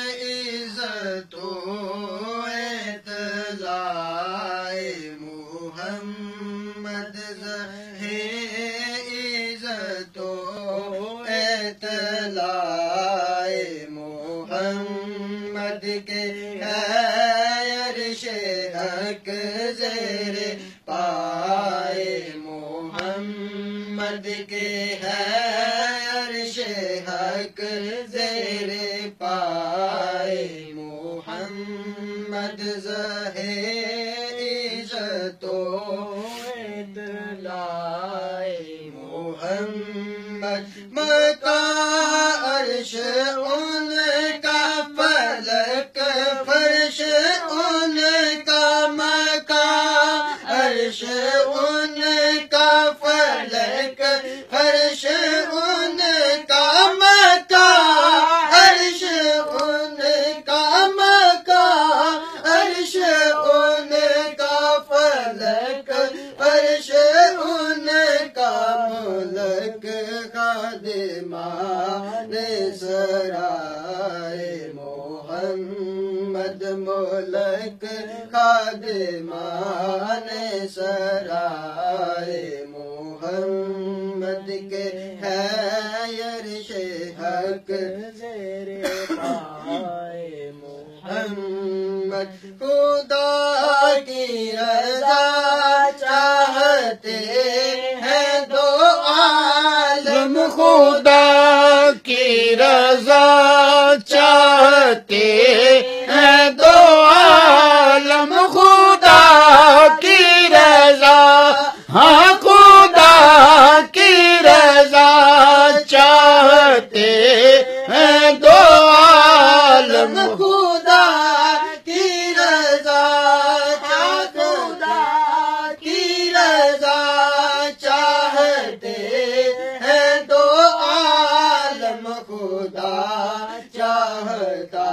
عزت و اطلاع محمد عزت و اطلاع محمد کے عرش حق زیر پائے محمد کے عرش حق زیر پائے محمد عزت و اطلاع محمد مکہ عرش ان کا فلک فرش ان کا مکہ عرش ان کا فلک فرش ان کا مکہ عرش ان کا مکہ عرش ان کا فلک فرش ان کا ملک خادمان سرائے محمد ملک خادمان سرائے محمد کے ہے عرش حق زیر پائے محمد خدا کی رضا چاہتے ہیں دو عالم خدا کی رضا چاہتے ہیں دو عالم خدا کی رضا ہاں خدا کی رضا چاہتے ہیں دو عالم خدا کی رضا خدا کی رضا چاہتے ہیں دو عالم خدا چاہتا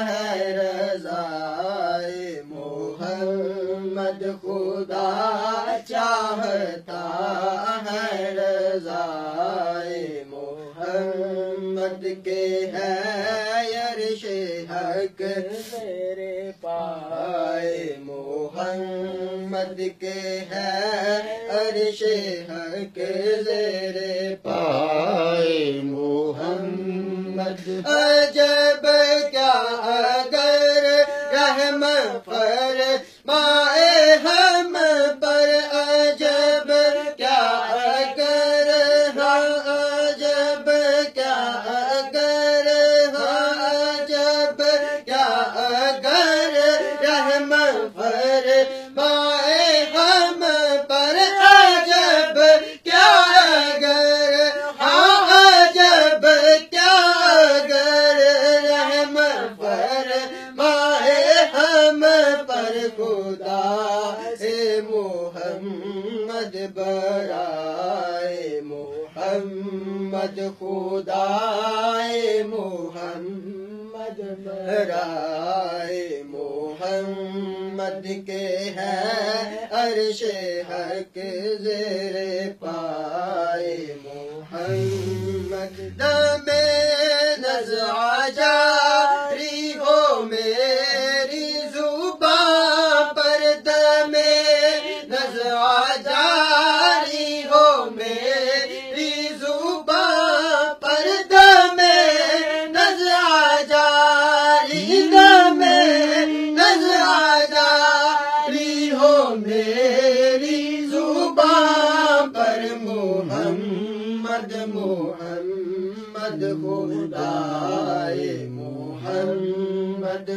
ہے رضا محمد خدا چاہتا ہے رضا محمد کے ہے عرش حق زیر پائے محمد کے ہے عرش حق زیر پائے محمد عجب کیا اگر رحم فرمائے ہم پر عجب کیا اگر عجب کیا اگر عجب کیا اگر رحم فرمائے ہم پر عجب کیا اگر عجب کیا اگر رحم فرمائے ہم پر خدا سے محمد برائے محمد خدا محمد برائے محمد کے ہے عرش حق زیر پائے محمد دم نزع جاری ہو میری زبان پر دم نزع جاری ہو میری زبان پر دم نزع جاری دم نزع جاری ہو میری زبان پر محمد محمد خدا محمد